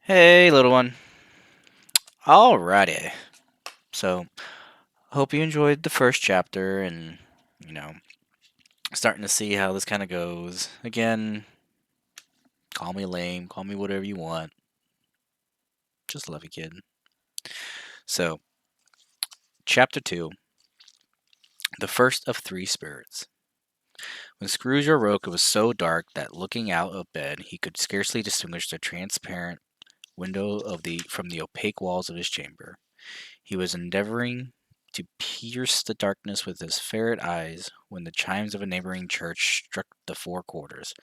Hey, little one. Alrighty. So, hope you enjoyed the first chapter and, you know, starting to see how this kind of goes. Again, call me lame, call me whatever you want. Just love you, kid. So, chapter 2 The First of Three Spirits. When Scrooge awoke, it was so dark that looking out of bed, he could scarcely distinguish the transparent window from the opaque walls of his chamber. He was endeavoring to pierce the darkness with his ferret eyes when the chimes of a neighboring church struck the four quarters,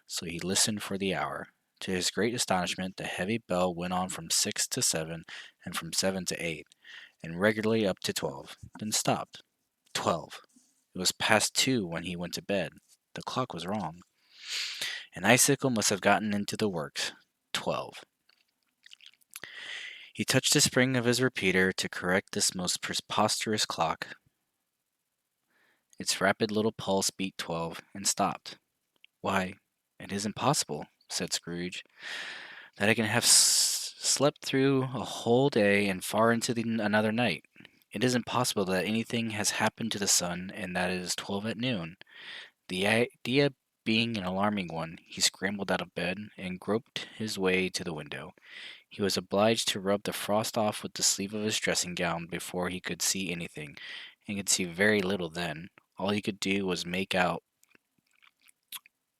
so he listened for the hour. To his great astonishment, the heavy bell went on from 6 to 7, and from 7 to 8, and regularly up to 12, then stopped. 12. It was past 2 when he went to bed. The clock was wrong. An icicle must have gotten into the works. 12. He touched the spring of his repeater to correct this most preposterous clock. Its rapid little pulse beat 12 and stopped. "Why, it isn't possible," said Scrooge, "that I can have slept through a whole day and far into another night. It isn't possible that anything has happened to the sun and that it is 12 at noon." The idea being an alarming one, he scrambled out of bed and groped his way to the window. He was obliged to rub the frost off with the sleeve of his dressing gown before he could see anything, and could see very little then. All he could do was make out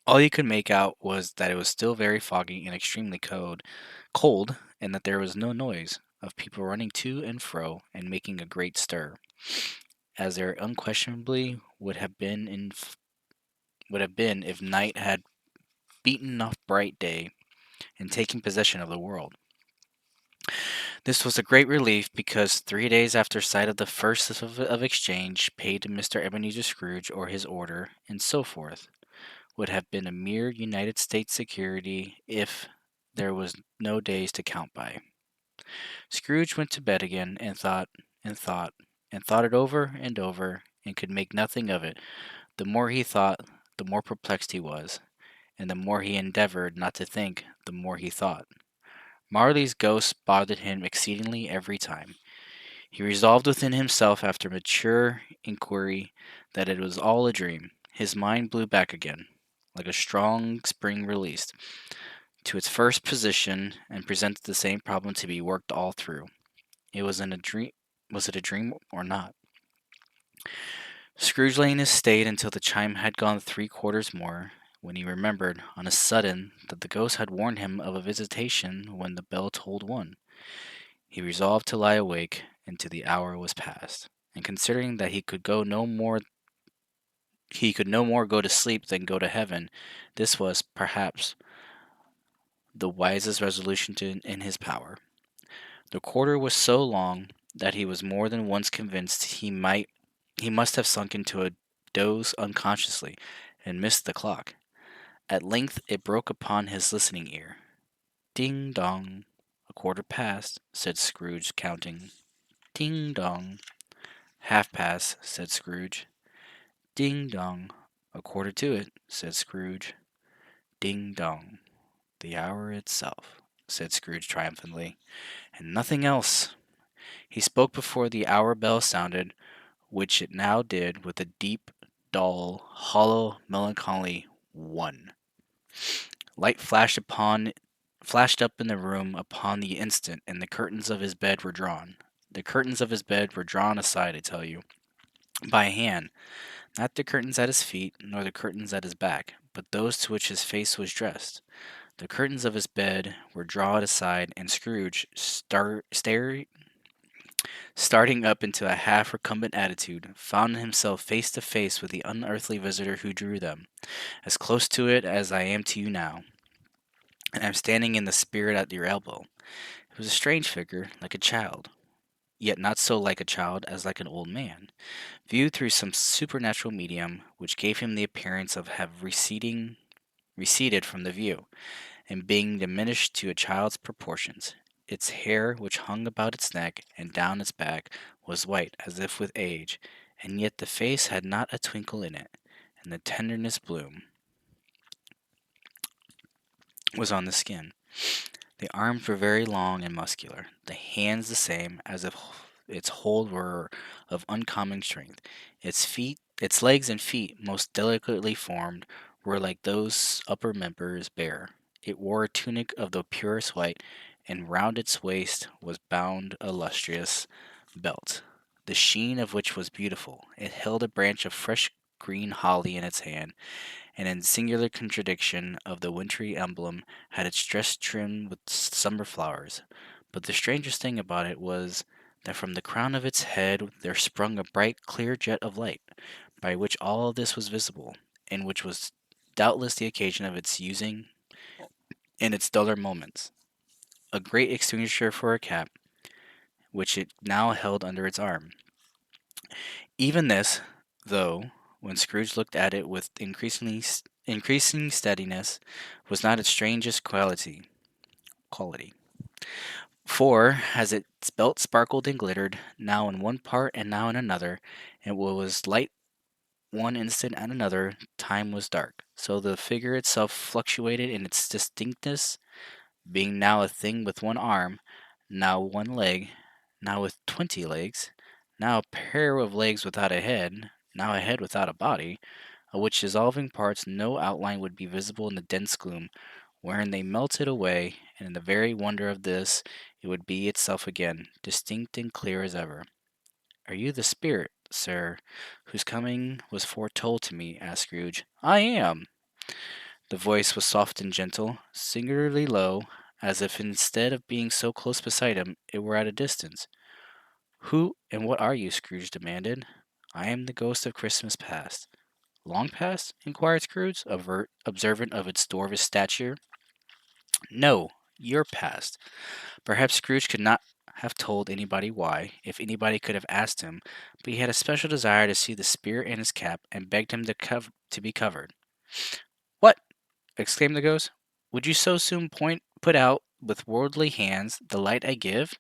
All you could make out was that it was still very foggy and extremely cold, and that there was no noise of people running to and fro and making a great stir, as there unquestionably would have been if night had beaten off bright day and taken possession of the world. This was a great relief, because 3 days after sight of the first of exchange paid to Mr. Ebenezer Scrooge, or his order, and so forth, would have been a mere United States security if there was no days to count by. Scrooge went to bed again and thought and thought and thought it over and over, and could make nothing of it. The more he thought, the more perplexed he was, and the more he endeavored not to think, the more he thought. Marley's ghost bothered him exceedingly every time. He resolved within himself, after mature inquiry, that it was all a dream. His mind blew back again, like a strong spring released, to its first position, and presented the same problem to be worked all through. It was in a dream. Was it a dream or not? Scrooge lay in his state until the chime had gone 3 quarters more, when he remembered, on a sudden, that the ghost had warned him of a visitation when the bell tolled 1. He resolved to lie awake until the hour was past, and considering that he could no more go to sleep than go to heaven, this was, perhaps, the wisest resolution in his power. The quarter was so long that he was more than once convinced he must have sunk into a doze unconsciously, and missed the clock. At length it broke upon his listening ear. "Ding dong! A quarter past," said Scrooge, counting. "Ding dong! Half past," said Scrooge. "Ding dong! A quarter to it," said Scrooge. "Ding dong! The hour itself," said Scrooge triumphantly, "and nothing else." He spoke before the hour bell sounded, which it now did, with a deep, dull, hollow, melancholy 1. Light flashed up in the room upon the instant, and the curtains of his bed were drawn. The curtains of his bed were drawn aside, I tell you, by a hand, not the curtains at his feet, nor the curtains at his back, but those to which his face was dressed. The curtains of his bed were drawn aside, and Scrooge, starting up into a half recumbent attitude, found himself face to face with the unearthly visitor who drew them, as close to it as I am to you now, and am standing in the spirit at your elbow. It was a strange figure, like a child, yet not so like a child as like an old man, viewed through some supernatural medium, which gave him the appearance of have receded from the view, and being diminished to a child's proportions. Its hair, which hung about its neck and down its back, was white as if with age, and yet the face had not a twinkle in it, and the tenderness bloom was on the skin. The arms were very long and muscular, the hands the same, as if its hold were of uncommon strength. Its legs and feet, most delicately formed, were like those upper members bare. It wore a tunic of the purest white, and round its waist was bound a lustrous belt, the sheen of which was beautiful. It held a branch of fresh green holly in its hand, and in singular contradiction of the wintry emblem, had its dress trimmed with summer flowers. But the strangest thing about it was that from the crown of its head there sprung a bright, clear jet of light, by which all this was visible, and which was doubtless the occasion of its using in its duller moments. A great extinguisher for a cap, which it now held under its arm. Even this, though, when Scrooge looked at it with increasing steadiness, was not its strangest quality. For, as its belt sparkled and glittered, now in one part and now in another, and what was light one instant and another, time was dark. So the figure itself fluctuated in its distinctness, being now a thing with one arm, now one leg, now with 20 legs, now a pair of legs without a head, now a head without a body, of which dissolving parts no outline would be visible in the dense gloom, wherein they melted away, and in the very wonder of this, it would be itself again, distinct and clear as ever. Are you the spirit, sir, whose coming was foretold to me? Asked Scrooge. I am. The voice was soft and gentle, singularly low, as if instead of being so close beside him, it were at a distance. Who and what are you? Scrooge demanded. I am the ghost of Christmas past. Long past? inquired Scrooge, observant of its dwarfish stature. No, your past. Perhaps Scrooge could not have told anybody why, if anybody could have asked him, but he had a special desire to see the spirit in his cap, and begged him to be covered. What? exclaimed the ghost. Would you so soon put out with worldly hands the light I give?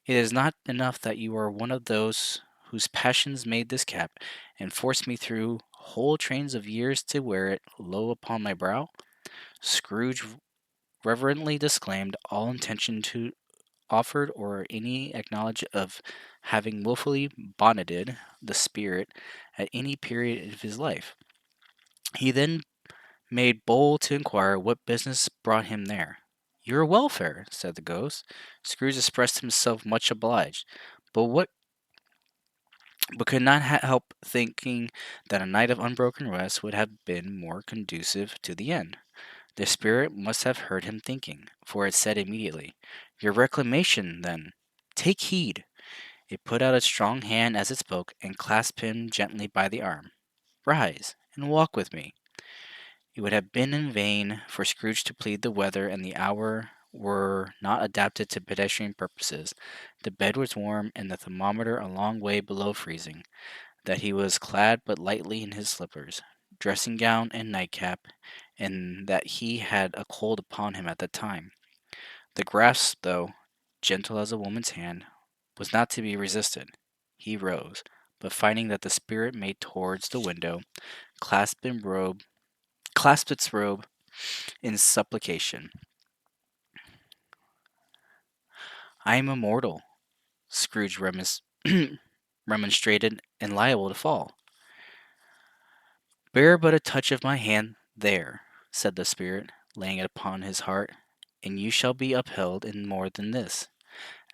It is not enough that you are one of those whose passions made this cap, and forced me through whole trains of years to wear it low upon my brow. Scrooge reverently disclaimed all intention to offered or any acknowledge of having wilfully bonneted the spirit at any period of his life. He then made bold to inquire what business brought him there. Your welfare, said the ghost. Scrooge expressed himself much obliged, but could not help thinking that a night of unbroken rest would have been more conducive to the end. The spirit must have heard him thinking, for it said immediately, Your reclamation, then. Take heed. It put out its strong hand as it spoke, and clasped him gently by the arm. Rise, and walk with me. It would have been in vain for Scrooge to plead the weather and the hour were not adapted to pedestrian purposes. The bed was warm, and the thermometer a long way below freezing, that he was clad but lightly in his slippers, dressing gown, and nightcap, and that he had a cold upon him at the time. The grasp, though gentle as a woman's hand, was not to be resisted. He rose, but finding that the spirit made towards the window, clasped its robe in supplication. I am immortal, Scrooge remonstrated, and liable to fall. Bear but a touch of my hand there, said the spirit, laying it upon his heart, and you shall be upheld in more than this.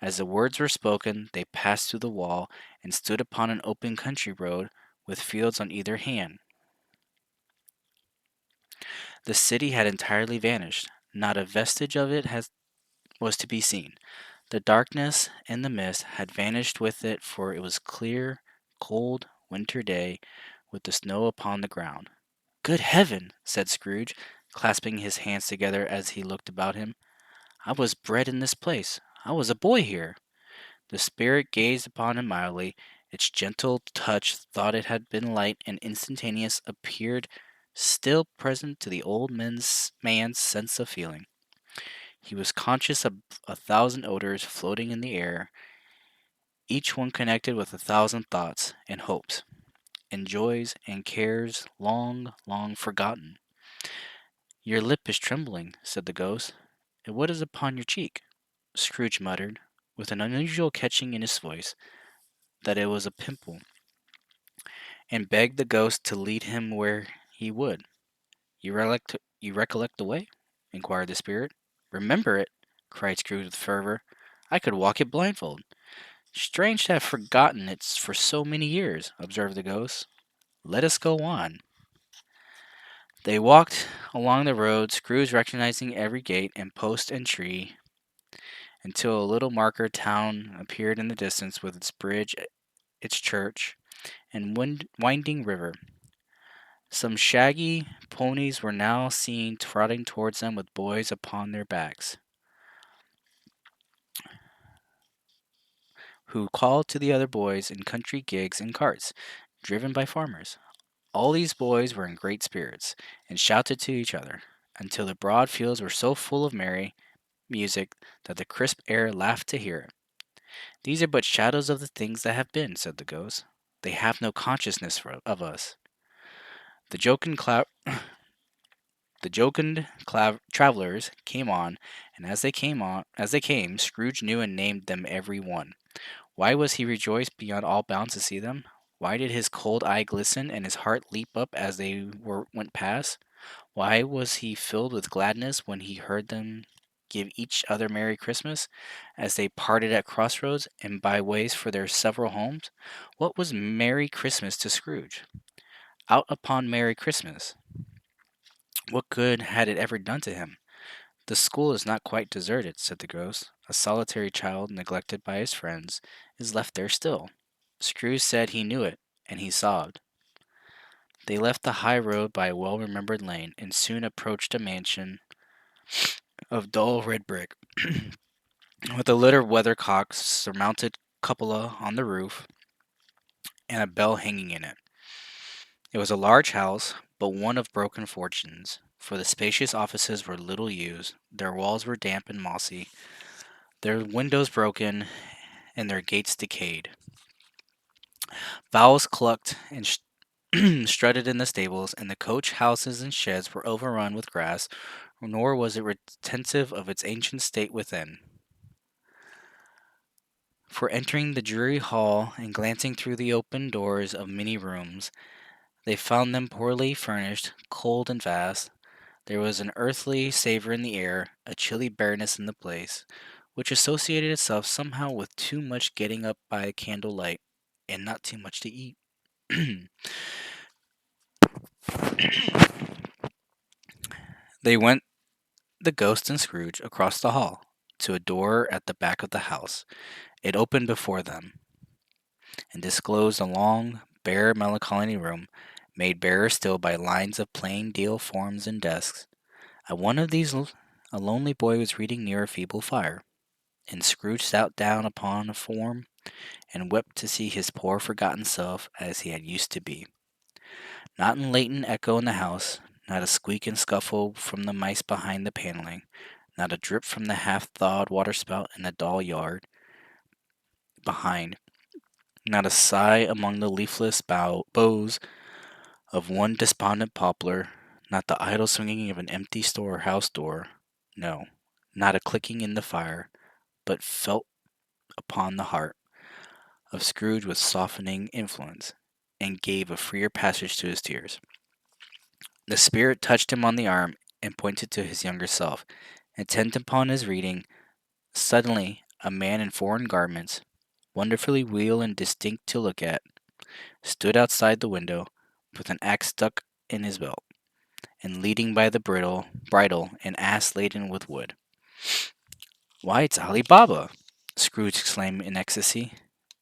As the words were spoken, they passed through the wall, and stood upon an open country road, with fields on either hand. The city had entirely vanished. Not a vestige of it was to be seen. The darkness and the mist had vanished with it, for it was clear, cold winter day, with the snow upon the ground. Good heaven! said Scrooge, clasping his hands together as he looked about him. I was bred in this place. I was a boy here. The spirit gazed upon him mildly. Its gentle touch thought it had been light and instantaneous, appeared still present to the old man's sense of feeling. He was conscious of a thousand odors floating in the air, each one connected with a thousand thoughts and hopes and joys and cares long, long forgotten. Your lip is trembling, said the ghost. "And what is upon your cheek?" Scrooge muttered, with an unusual catching in his voice, that it was a pimple, and begged the ghost to lead him where he would. You recollect the way?" inquired the spirit. "Remember it!" cried Scrooge with fervor. "I could walk it blindfold." "Strange to have forgotten it for so many years," observed the ghost. "Let us go on." They walked along the road, Scrooge recognizing every gate and post and tree, until a little marker town appeared in the distance with its bridge, its church, and winding river. Some shaggy ponies were now seen trotting towards them with boys upon their backs, who called to the other boys in country gigs and carts, driven by farmers. All these boys were in great spirits, and shouted to each other, until the broad fields were so full of merry music that the crisp air laughed to hear it. "These are but shadows of the things that have been," said the ghost. "They have no consciousness of us." The jocund travelers came on, and as they came, Scrooge knew and named them every one. Why was he rejoiced beyond all bounds to see them? Why did his cold eye glisten and his heart leap up as they went past? Why was he filled with gladness when he heard them give each other Merry Christmas as they parted at crossroads and by ways for their several homes? What was Merry Christmas to Scrooge? Out upon Merry Christmas! What good had it ever done to him? "The school is not quite deserted," said the ghost. "A solitary child, neglected by his friends, is left there still." Scrooge said he knew it, and he sobbed. They left the high road by a well-remembered lane, and soon approached a mansion of dull red brick, with a litter of weathercocks, surmounted cupola on the roof, and a bell hanging in it. It was a large house, but one of broken fortunes, for the spacious offices were little used, their walls were damp and mossy, their windows broken, and their gates decayed. Fowls clucked and strutted in the stables, and the coach houses and sheds were overrun with grass, nor was it retentive of its ancient state within. For entering the dreary hall and glancing through the open doors of many rooms, they found them poorly furnished, cold and vast. There was an earthly savor in the air, a chilly bareness in the place, which associated itself somehow with too much getting up by candlelight and not too much to eat. They went, the ghost and Scrooge, across the hall to a door at the back of the house. It opened before them, and disclosed a long, bare, melancholy room, made barer still by lines of plain deal forms and desks. At one of these a lonely boy was reading near a feeble fire, and Scrooge sat down upon a form and wept to see his poor forgotten self as he had used to be. Not a latent echo in the house, not a squeak and scuffle from the mice behind the paneling, not a drip from the half-thawed waterspout in the dull yard behind, not a sigh among the leafless boughs of one despondent poplar, not the idle swinging of an empty storehouse door. No, not a clicking in the fire, but felt upon the heart of Scrooge with softening influence, and gave a freer passage to his tears. The spirit touched him on the arm and pointed to his younger self. Intent upon his reading, suddenly a man in foreign garments, wonderfully real and distinct to look at, stood outside the window, with an axe stuck in his belt, and leading by the bridle an ass laden with wood. "Why, it's Ali Baba!" Scrooge exclaimed in ecstasy.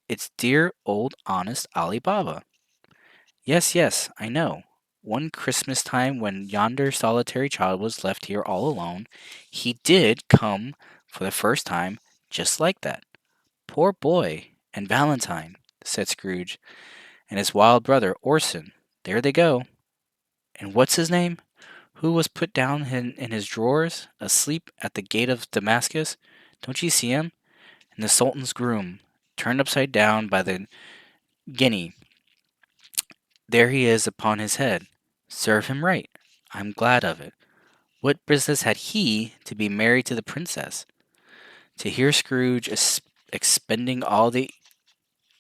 "It's dear old honest Ali Baba!" "Yes, yes, I know. One Christmas time when yonder solitary child was left here all alone, he did come for the first time just like that. Poor boy! And Valentine," said Scrooge, "and his wild brother, Orson. There they go. And what's his name? Who was put down in his drawers, asleep at the gate of Damascus? Don't you see him? And the Sultan's groom, turned upside down by the guinea. There he is upon his head. Serve him right. I'm glad of it. What business had he to be married to the princess? To hear Scrooge expending all the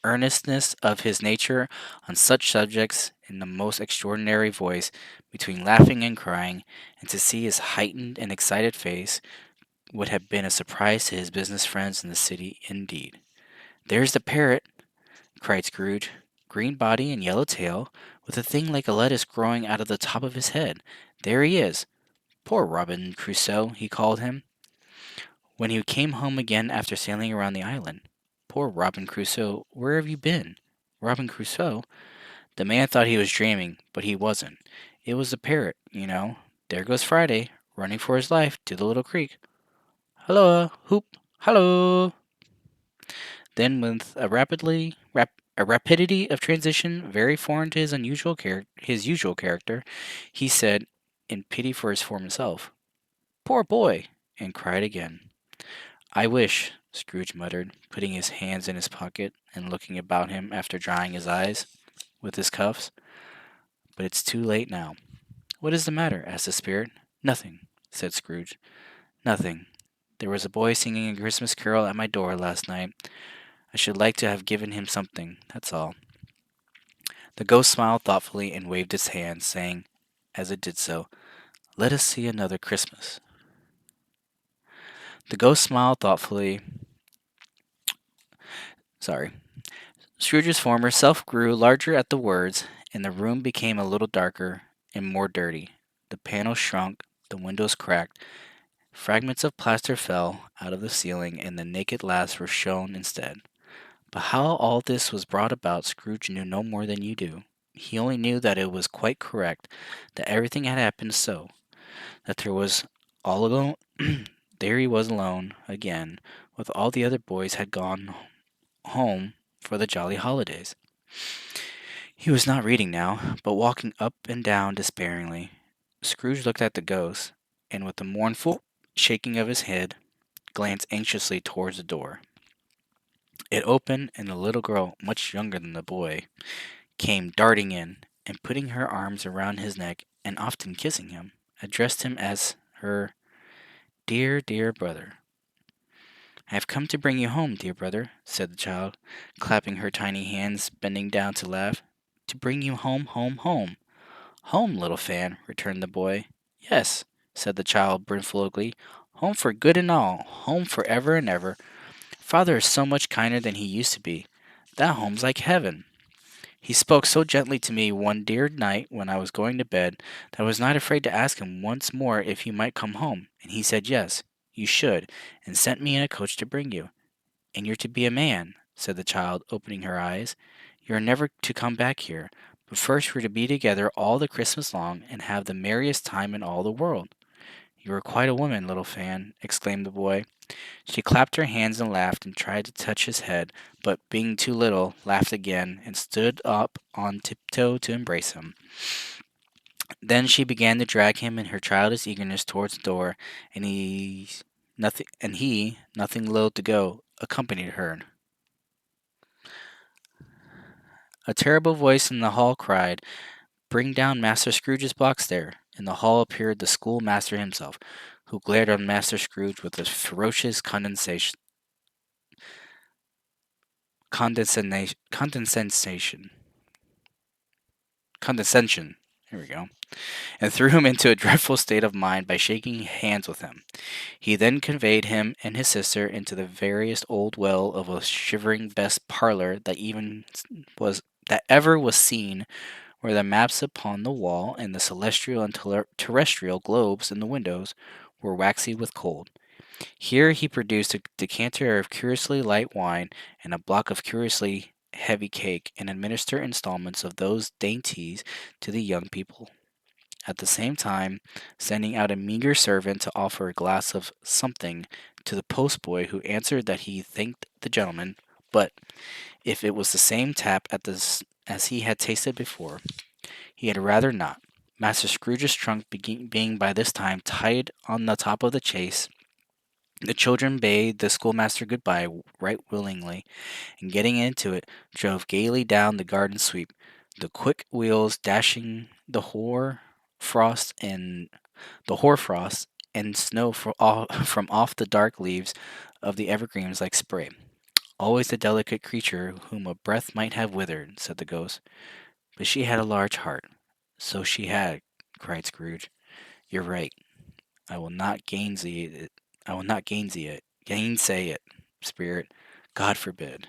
earnestness of his nature on such subjects in the most extraordinary voice, between laughing and crying, and to see his heightened and excited face, would have been a surprise to his business friends in the city indeed. "There's the parrot!" cried Scrooge. "Green body and yellow tail, with a thing like a lettuce growing out of the top of his head. There he is! Poor Robin Crusoe, he called him, when he came home again after sailing around the island. Poor Robin Crusoe, where have you been? Robin Crusoe? The man thought he was dreaming, but he wasn't. It was the parrot, you know. There goes Friday, running for his life to the little creek. Halloa, hoop, hallo!" Then, with a rapidity of transition very foreign to his usual character, he said, in pity for his former self, "Poor boy!" and cried again. "I wish," Scrooge muttered, putting his hands in his pocket and looking about him after drying his eyes with his cuffs, "but it's too late now." "What is the matter?" asked the Spirit. "Nothing," said Scrooge. "Nothing. There was a boy singing a Christmas carol at my door last night. I should like to have given him something, that's all." The ghost smiled thoughtfully and waved its hand, saying, as it did so, "Let us see another Christmas." The ghost smiled thoughtfully. Sorry. Scrooge's former self grew larger at the words, and the room became a little darker and more dirty. The panels shrunk, the windows cracked, fragments of plaster fell out of the ceiling, and the naked laths were shown instead. But how all this was brought about, Scrooge knew no more than you do. He only knew that it was quite correct, that everything had happened so, that there was all alone. There he was alone again, with all the other boys had gone home for the jolly holidays. He was not reading now, but walking up and down despairingly. Scrooge looked at the ghost, and with a mournful shaking of his head, glanced anxiously towards the door. It opened, and a little girl, much younger than the boy, came darting in, and putting her arms around his neck, and often kissing him, addressed him as her "dear, dear brother." "I have come to bring you home, dear brother," said the child, clapping her tiny hands, bending down to laugh. "To bring you home, home, home." "Home, little Fan," returned the boy. "Yes," said the child brimfully, "home for good and all, home for ever and ever. Father is so much kinder than he used to be. That home's like heaven. He spoke so gently to me one dear night when I was going to bed that I was not afraid to ask him once more if he might come home, and he said yes, you should, and sent me in a coach to bring you. And you're to be a man," said the child, opening her eyes. "You are never to come back here, but first we're to be together all the Christmas long and have the merriest time in all the world." "You are quite a woman, little Fan," exclaimed the boy. She clapped her hands and laughed and tried to touch his head, but being too little, laughed again and stood up on tiptoe to embrace him. Then she began to drag him in her childish eagerness towards the door, and he, nothing loath to go, accompanied her. A terrible voice in the hall cried, "Bring down Master Scrooge's box there." In the hall appeared the schoolmaster himself, who glared on Master Scrooge with a ferocious condescension. Condescension. Here we go. And threw him into a dreadful state of mind by shaking hands with him. He then conveyed him and his sister into the veriest old well of a shivering best parlor that ever was seen, where the maps upon the wall and the celestial and terrestrial globes in the windows were waxy with cold. Here he produced a decanter of curiously light wine and a block of curiously heavy cake, and administered installments of those dainties to the young people, at the same time sending out a meagre servant to offer a glass of something to the postboy, who answered that he thanked the gentleman, but if it was the same tap as he had tasted before, he had rather not. Master Scrooge's trunk being by this time tied on the top of the chaise, the children bade the schoolmaster good-bye right willingly, and getting into it, drove gaily down the garden sweep, the quick wheels dashing the hoar frost and the hoarfrost, and snow from off the dark leaves of the evergreens like spray. Always a delicate creature whom a breath might have withered, said the ghost. But she had a large heart. So she had, cried Scrooge. You're right. I will not gainsay it. I will not gainsay it, spirit. God forbid.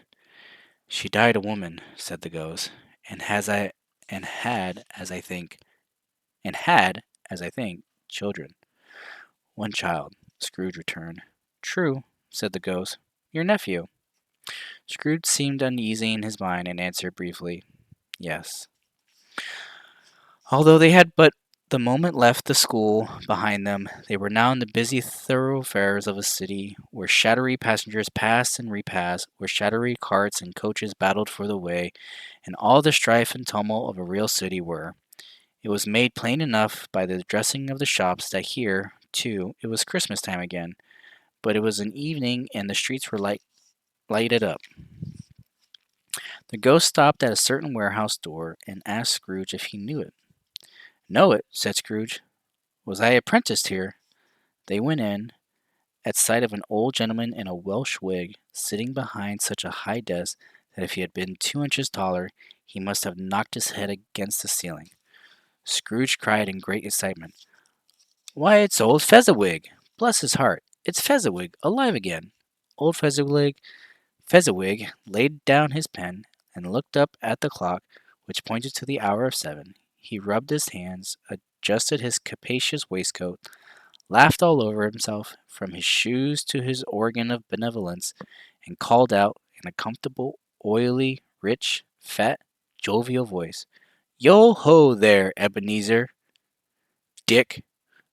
She died a woman, said the ghost, and has I and had, as I think, children. One child, Scrooge returned. True, said the ghost. Your nephew. Scrooge seemed uneasy in his mind and answered briefly, Yes. Although they had but the moment left the school behind them, they were now in the busy thoroughfares of a city, where shadowy passengers passed and repassed, where shadowy carts and coaches battled for the way, and all the strife and tumult of a real city were. It was made plain enough by the dressing of the shops that here, too, it was Christmas time again, but it was an evening and the streets were lighted up. The ghost stopped at a certain warehouse door and asked Scrooge if he knew it. Know it, said Scrooge. Was I apprenticed here? They went in, at sight of an old gentleman in a Welsh wig, sitting behind such a high desk that if he had been 2 inches taller, he must have knocked his head against the ceiling. Scrooge cried in great excitement, Why, it's old Fezziwig! Bless his heart, it's Fezziwig, alive again! Old Fezziwig laid down his pen and looked up at the clock, which pointed to the hour of 7. He rubbed his hands, adjusted his capacious waistcoat, laughed all over himself, from his shoes to his organ of benevolence, and called out in a comfortable, oily, rich, fat, jovial voice, Yo ho there, Ebenezer! Dick!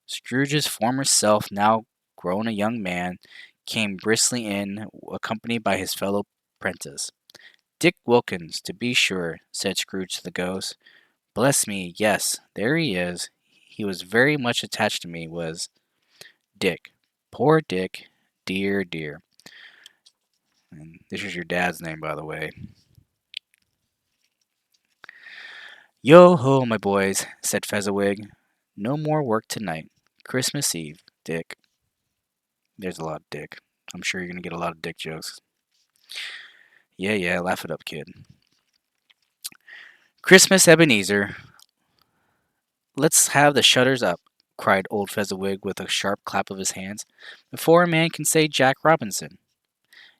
Scrooge's former self, now grown a young man, came briskly in, accompanied by his fellow prentice. Dick Wilkins, to be sure, said Scrooge to the ghost. Bless me, yes, there he is. He was very much attached to me, was Dick. Poor Dick. Dear, dear. And this is your dad's name, by the way. Yo ho, my boys, said Fezziwig. No more work tonight. Christmas Eve, Dick. There's a lot of Dick. I'm sure you're going to get a lot of Dick jokes. Yeah, yeah, laugh it up, kid. Christmas, Ebenezer. Let's have the shutters up, cried old Fezziwig with a sharp clap of his hands, before a man can say Jack Robinson.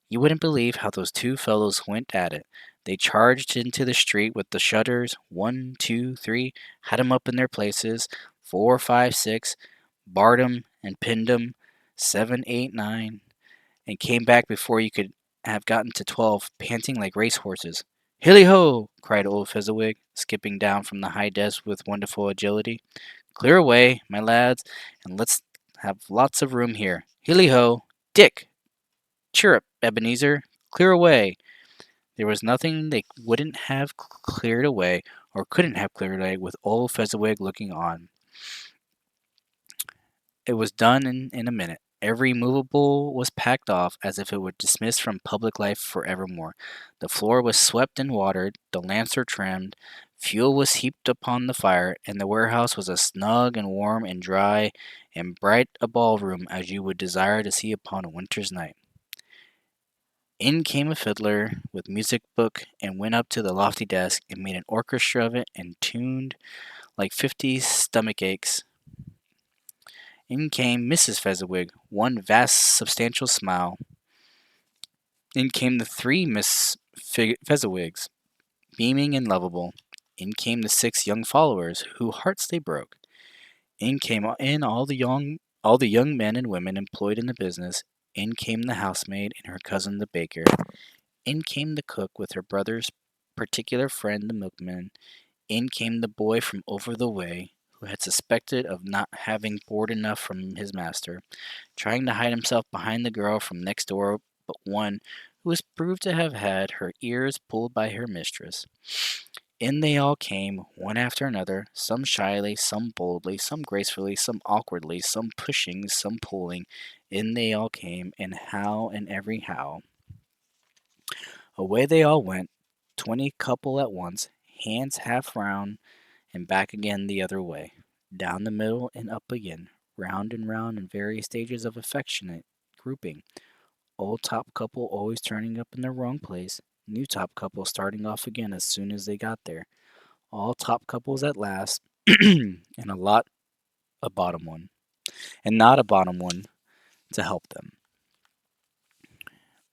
You wouldn't believe how those two fellows went at it. They charged into the street with the shutters, 1, 2, 3, had 'em up in their places, 4, 5, 6, barred 'em and pinned 'em, 7, 8, 9, and came back before you could have gotten to 12, panting like racehorses. Hilly ho! Cried old Fezziwig, skipping down from the high desk with wonderful agility. Clear away, my lads, and let's have lots of room here. Hilly ho! Dick! Chirrup, Ebenezer! Clear away! There was nothing they wouldn't have cleared away, or couldn't have cleared away, with old Fezziwig looking on. It was done in a minute. Every movable was packed off as if it were dismissed from public life for evermore. The floor was swept and watered, the lamps were trimmed, fuel was heaped upon the fire, and the warehouse was as snug and warm and dry and bright a ballroom as you would desire to see upon a winter's night. In came a fiddler with music book and went up to the lofty desk and made an orchestra of it and tuned like 50 stomach aches. In came Mrs. Fezziwig, one vast substantial smile. In came the three Miss Fezziwigs, beaming and lovable. In came the 6 young followers, whose hearts they broke. In came in all the young men and women employed in the business. In came the housemaid and her cousin the baker. In came the cook with her brother's particular friend the milkman. In came the boy from over the way, who had suspected of not having board enough from his master, trying to hide himself behind the girl from next door, but one who was proved to have had her ears pulled by her mistress. In they all came, one after another, some shyly, some boldly, some gracefully, some awkwardly, some pushing, some pulling. In they all came, and how and every how. Away they all went, 20 couple at once, hands half round, and back again the other way. down the middle and up again, round and round in various stages of affectionate grouping. Old top couple always turning up in the wrong place, new top couple starting off again as soon as they got there. All top couples at last, and a lot a bottom one, and not a bottom one to help them.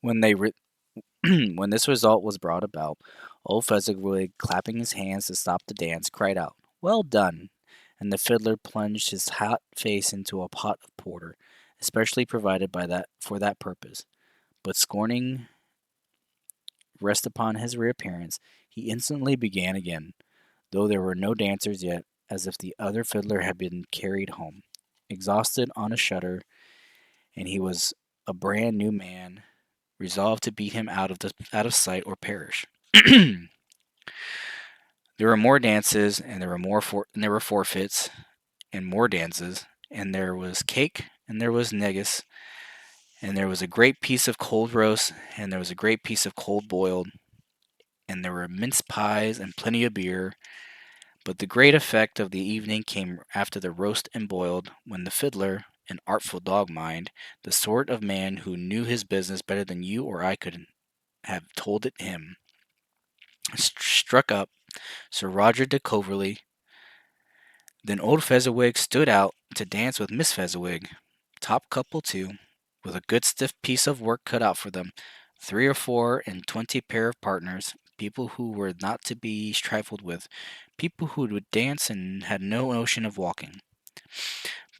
When they re- when this result was brought about, old Fezziwig, clapping his hands to stop the dance, cried out, "Well done!" And the fiddler plunged his hot face into a pot of porter, especially provided by that for that purpose. But scorning rest upon his reappearance, he instantly began again, though there were no dancers yet, as if the other fiddler had been carried home, exhausted on a shutter, and he was a brand new man, resolved to beat him out of sight or perish. There were more dances, and and there were forfeits, and more dances, and there was cake, and there was negus, and there was a great piece of cold roast, and there was a great piece of cold boiled, and there were mince pies and plenty of beer. But the great effect of the evening came after the roast and boiled, when the fiddler, an artful dog mind, the sort of man who knew his business better than you or I could have told it him, struck up Sir Roger de Coverley. Then old Fezziwig stood out to dance with Miss Fezziwig, top couple too, with a good stiff piece of work cut out for them, 3 or 4 and 20 pair of partners, people who were not to be trifled with, people who would dance and had no notion of walking.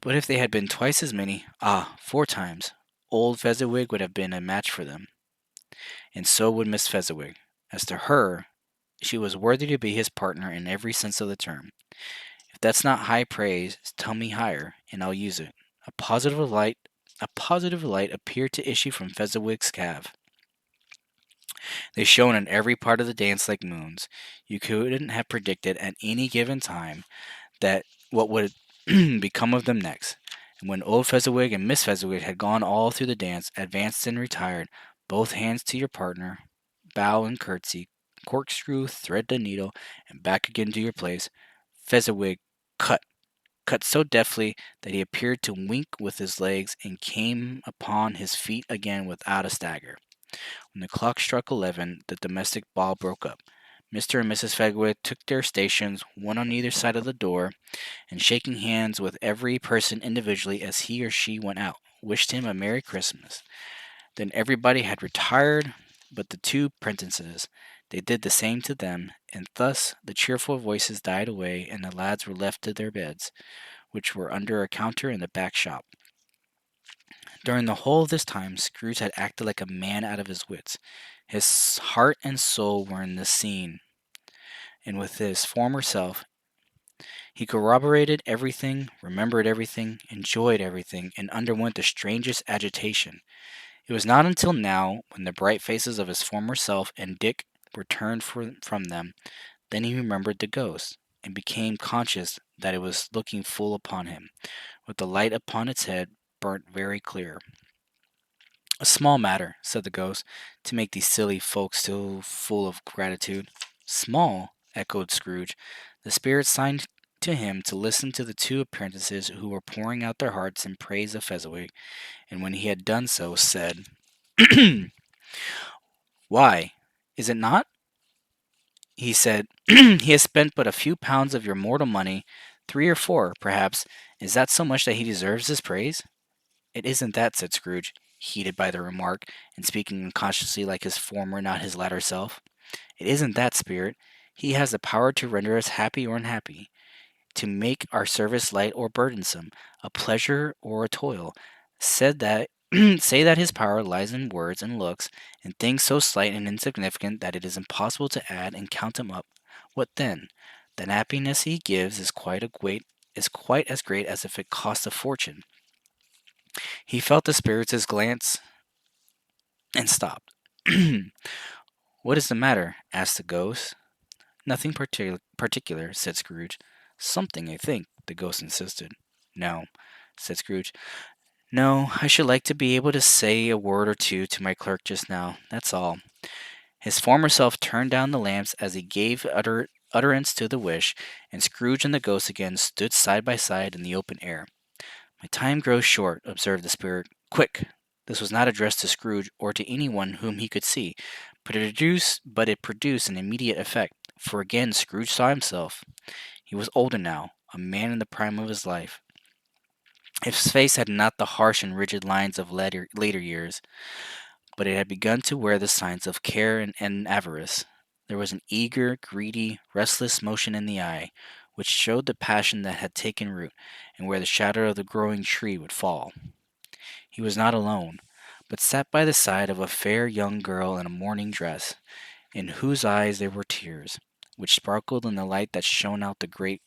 But if they had been twice as many, 4 times, old Fezziwig would have been a match for them, and so would Miss Fezziwig. As to her, she was worthy to be his partner in every sense of the term. If that's not high praise, tell me higher, and I'll use it. A positive light appeared to issue from Fezziwig's calf. They shone in every part of the dance like moons. You couldn't have predicted at any given time that what would become of them next. And when old Fezziwig and Miss Fezziwig had gone all through the dance, advanced and retired, both hands to your partner, bow and curtsy, corkscrew, thread the needle, and back again to your place, Fezziwig cut so deftly that he appeared to wink with his legs and came upon his feet again without a stagger. When the clock struck 11, the domestic ball broke up. Mr. and Mrs. Fezziwig took their stations, one on either side of the door, and shaking hands with every person individually as he or she went out, wished him a Merry Christmas. Then everybody had retired but the 2 prentices. They did the same to them, and thus the cheerful voices died away, and the lads were left to their beds, which were under a counter in the back shop. During the whole of this time, Scrooge had acted like a man out of his wits. His heart and soul were in the scene, and with his former self, he corroborated everything, remembered everything, enjoyed everything, and underwent the strangest agitation. It was not until now, when the bright faces of his former self and Dick were turned from them, then he remembered the ghost, and became conscious that it was looking full upon him, with the light upon its head burnt very clear. "A small matter," said the ghost, "to make these silly folks so full of gratitude." "Small!" echoed Scrooge. The spirit signed to him to listen to the 2 apprentices who were pouring out their hearts in praise of Fezziwig, and when he had done so, said, "Why, is it not?" He said, "He has spent but a few pounds of your mortal money, 3 or 4, perhaps. Is that so much that he deserves this praise?" "It isn't that," said Scrooge, heated by the remark, and speaking unconsciously like his former, not his latter self. "It isn't that, Spirit. He has the power to render us happy or unhappy, to make our service light or burdensome, a pleasure or a toil. Said that say that his power lies in words and looks, and things so slight and insignificant that it is impossible to add and count them up. What then? The happiness he gives is quite as great as if it cost a fortune." He felt the spirit's glance and stopped. "What is the matter?" asked the ghost. "Nothing particular," said Scrooge. "Something, I think," the ghost insisted. "No," said Scrooge. "No, I should like to be able to say a word or two to my clerk just now. That's all." His former self turned down the lamps as he gave utterance to the wish, and Scrooge and the ghost again stood side by side in the open air. My time grows short, observed the spirit. Quick! This was not addressed to Scrooge or to anyone whom he could see, but it produced an immediate effect, for again Scrooge saw himself. He was older now, a man in the prime of his life. His face had not the harsh and rigid lines of later years, but it had begun to wear the signs of care and avarice. There was an eager, greedy, restless motion in the eye, which showed the passion that had taken root, and where the shadow of the growing tree would fall. He was not alone, but sat by the side of a fair young girl in a mourning dress, in whose eyes there were tears, which sparkled in the light that shone out the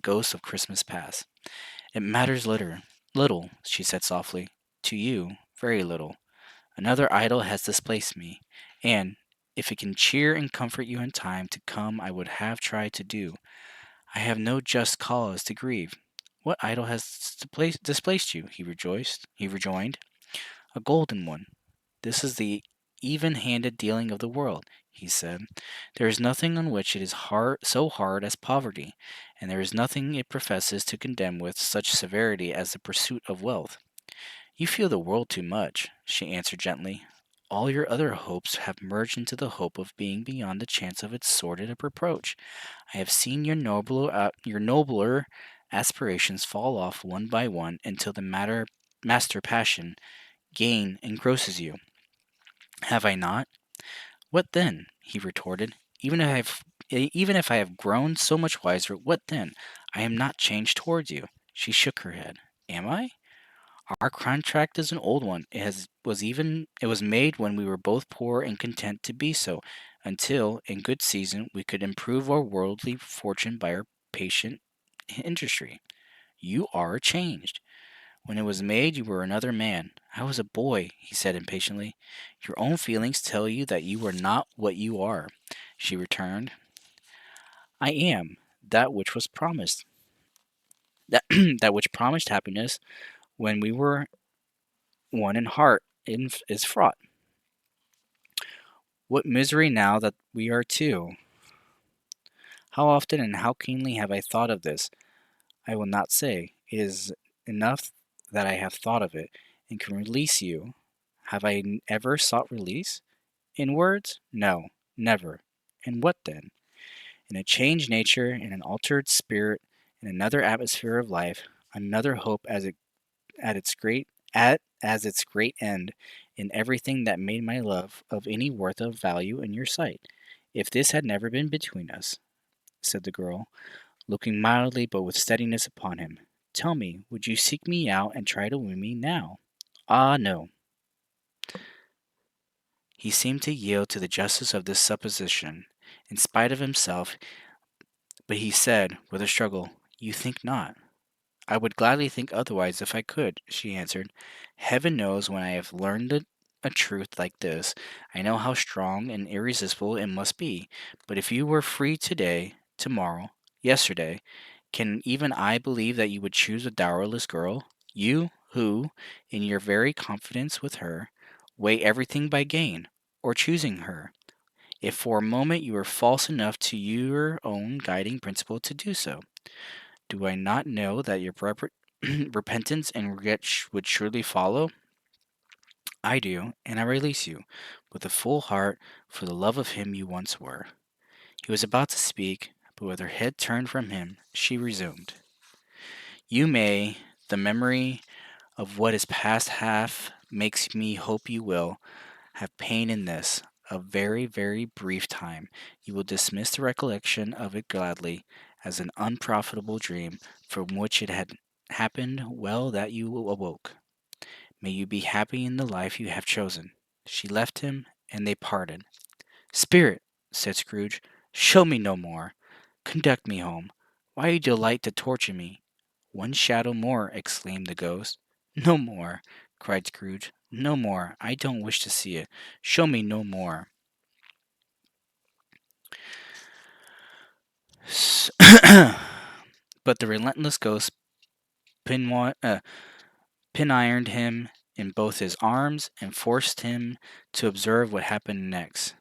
ghost of Christmas past. It matters little, she said softly. To you, very little. Another idol has displaced me, and, if it can cheer and comfort you in time to come, I would have tried to do. I have no just cause to grieve. What idol has displaced you? He rejoined. A golden one. This is the even-handed dealing of the world, he said. There is nothing on which it is so hard as poverty, and there is nothing it professes to condemn with such severity as the pursuit of wealth. You feel the world too much, she answered gently. All your other hopes have merged into the hope of being beyond the chance of its sordid reproach. I have seen your nobler aspirations fall off one by one until the master passion, gain, engrosses you. Have I not? What then? He retorted. Even if I have grown so much wiser, what then? I am not changed towards you. She shook her head. Am I? Our contract is an old one. It was made when we were both poor and content to be so, until, in good season, we could improve our worldly fortune by our patient industry. You are changed. When it was made, you were another man. I was a boy, he said impatiently. Your own feelings tell you that you are not what you are, she returned. I am that which was promised. That, that which promised happiness when we were one in heart is fraught. What misery now that we are two! How often and how keenly have I thought of this? I will not say. It is enough that I have thought of it, and can release you. Have I ever sought release? In words? No, never. In what then? In a changed nature, in an altered spirit, in another atmosphere of life, another hope at its great as its great end, in everything that made my love of any worth of value in your sight. If this had never been between us, said the girl, looking mildly but with steadiness upon him, tell me, would you seek me out and try to win me now? Ah, no. He seemed to yield to the justice of this supposition, in spite of himself, but he said, with a struggle, You think not. I would gladly think otherwise if I could, she answered. Heaven knows when I have learned a truth like this, I know how strong and irresistible it must be. But if you were free today, tomorrow, yesterday, can even I believe that you would choose a dowerless girl? You, who, in your very confidence with her, weigh everything by gain, or choosing her, if for a moment you were false enough to your own guiding principle to do so. Do I not know that your repentance and regret would surely follow? I do, and I release you, with a full heart, for the love of him you once were. He was about to speak, but with her head turned from him, she resumed. You may, the memory of what is past half makes me hope you will, have pain in this, a very, very brief time. You will dismiss the recollection of it gladly, as an unprofitable dream from which it had happened well that you awoke. May you be happy in the life you have chosen. She left him, and they parted. Spirit, said Scrooge, show me no more. Conduct me home. Why you delight to torture me? One shadow more, exclaimed the ghost. No more, cried Scrooge. No more. I don't wish to see it. Show me no more. But the relentless ghost pin-ironed him in both his arms and forced him to observe what happened next.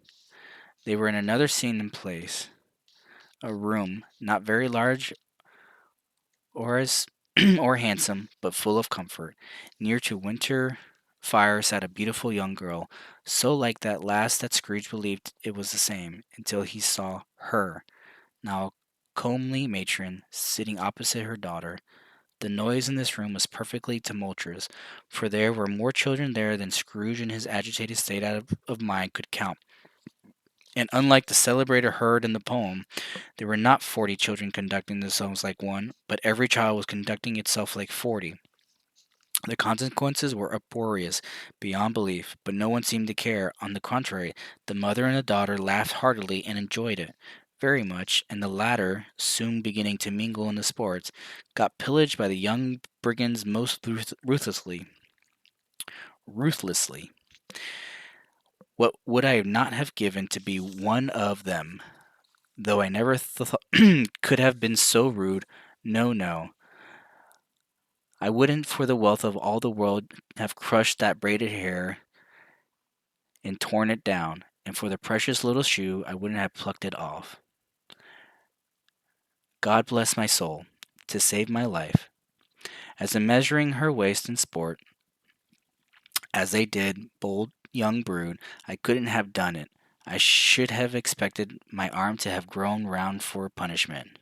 They were in another scene and place. a room not very large or as or handsome, but full of comfort. Near to winter fire sat a beautiful young girl, so like that last that Scrooge believed it was the same, until he saw her, now a comely matron, sitting opposite her daughter. The noise in this room was perfectly tumultuous, for there were more children there than Scrooge in his agitated state of mind could count. And unlike the celebrated herd in the poem, there were not 40 children conducting themselves like one, but every child was conducting itself like 40. The consequences were uproarious beyond belief, but no one seemed to care. On the contrary, the mother and the daughter laughed heartily and enjoyed it very much, and the latter, soon beginning to mingle in the sports, got pillaged by the young brigands most ruthlessly. Ruthlessly. What would I not have given to be one of them, though I never could have been so rude. No, no. I wouldn't for the wealth of all the world have crushed that braided hair and torn it down, and for the precious little shoe I wouldn't have plucked it off. God bless my soul, to save my life. As in measuring her waist in sport, as they did, bold young brood, I couldn't have done it. I should have expected my arm to have grown round for punishment,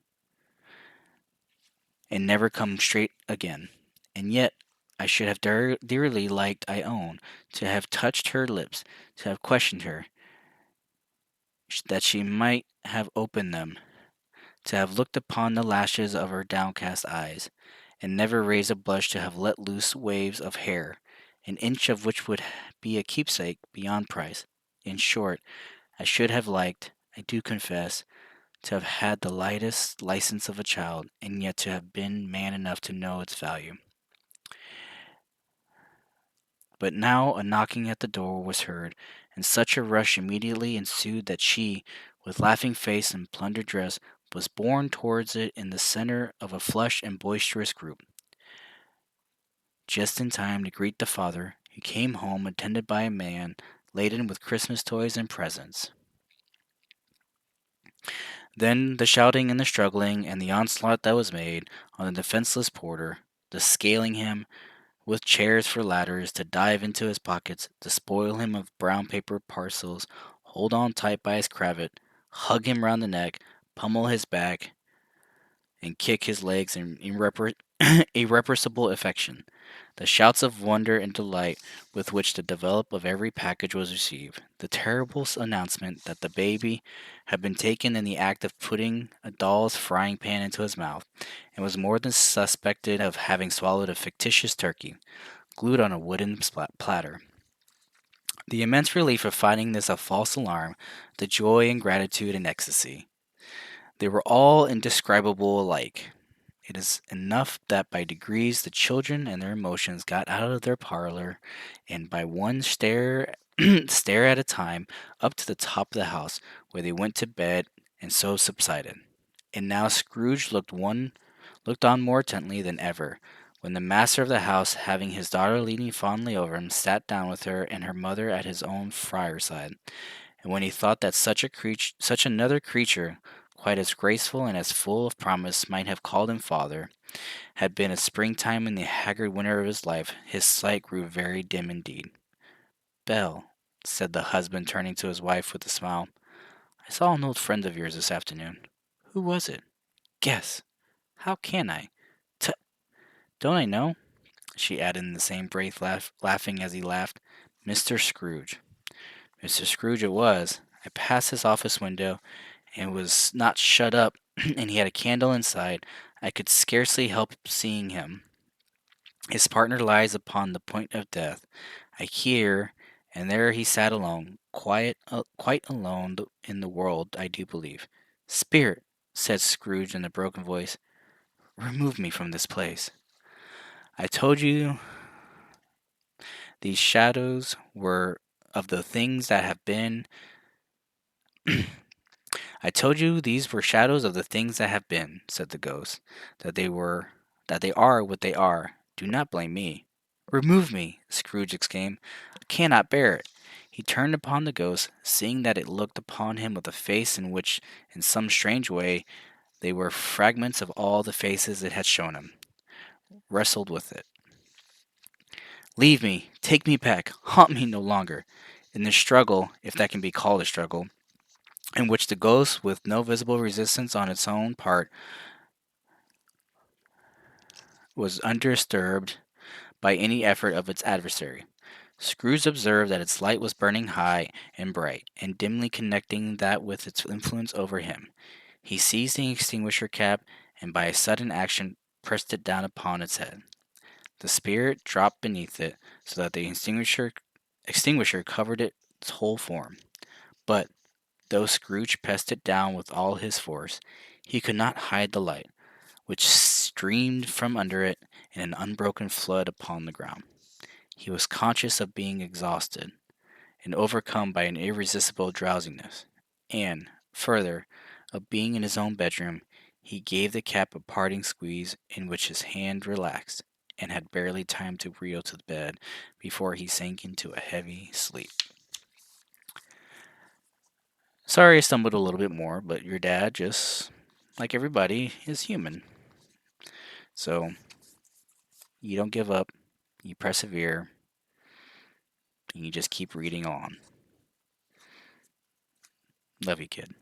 and never come straight again. And yet I should have dearly liked, I own, to have touched her lips, to have questioned her, that she might have opened them, to have looked upon the lashes of her downcast eyes, and never raised a blush to have let loose waves of hair, an inch of which would be a keepsake beyond price. In short, I should have liked, I do confess, to have had the lightest license of a child, and yet to have been man enough to know its value. But now a knocking at the door was heard, and such a rush immediately ensued that she, with laughing face and plundered dress, was borne towards it in the centre of a flushed and boisterous group, just in time to greet the father, who came home attended by a man laden with Christmas toys and presents. Then the shouting and the struggling, and the onslaught that was made on the defenceless porter, the scaling him, with chairs for ladders, to dive into his pockets, to spoil him of brown paper parcels, hold on tight by his cravat, hug him round the neck, pummel his back, and kick his legs in irrepressible affection. The shouts of wonder and delight with which the develop of every package was received, the terrible announcement that the baby had been taken in the act of putting a doll's frying pan into his mouth, and was more than suspected of having swallowed a fictitious turkey, glued on a wooden platter. The immense relief of finding this a false alarm, the joy and gratitude and ecstasy, they were all indescribable alike. It is enough that by degrees the children and their emotions got out of their parlor, and by one stare at a time, up to the top of the house, where they went to bed, and so subsided. And now Scrooge looked on more intently than ever, when the master of the house, having his daughter leaning fondly over him, sat down with her and her mother at his own fireside, and when he thought that such another creature, quite as graceful and as full of promise, might have called him father, had been a springtime in the haggard winter of his life, his sight grew very dim indeed. "Belle," said the husband, turning to his wife with a smile, "I saw an old friend of yours this afternoon. Who was it? Guess. How can I? Tut! Don't I know?" she added in the same breath, laughing as he laughed. "Mr. Scrooge." Mr. Scrooge it was. I passed his office window, and was not shut up, and he had a candle inside. I could scarcely help seeing him. His partner lies upon the point of death. I hear, and there he sat alone, quite alone in the world, I do believe. "Spirit," said Scrooge in a broken voice, "remove me from this place. I told you these shadows were of the things that have been. I told you these were shadows of the things that have been," said the ghost. That they are what they are. Do not blame me." "Remove me!" Scrooge exclaimed. "I cannot bear it. He turned upon the ghost, seeing that it looked upon him with a face in which, in some strange way, they were fragments of all the faces it had shown him, wrestled with it. Leave me, take me back, haunt me no longer. In this struggle, if that can be called a struggle, in which the ghost, with no visible resistance on its own part, was undisturbed by any effort of its adversary. Scrooge observed that its light was burning high and bright, and dimly connecting that with its influence over him. He seized the extinguisher cap, and by a sudden action pressed it down upon its head. The spirit dropped beneath it, so that the extinguisher covered its whole form. But, though Scrooge pressed it down with all his force, he could not hide the light, which streamed from under it in an unbroken flood upon the ground. He was conscious of being exhausted, and overcome by an irresistible drowsiness, and, further, of being in his own bedroom. He gave the cap a parting squeeze, in which his hand relaxed, and had barely time to reel to the bed before he sank into a heavy sleep. Sorry I stumbled a little bit more, but your dad, just like everybody, is human. So, you don't give up, you persevere, and you just keep reading on. Love you, kid.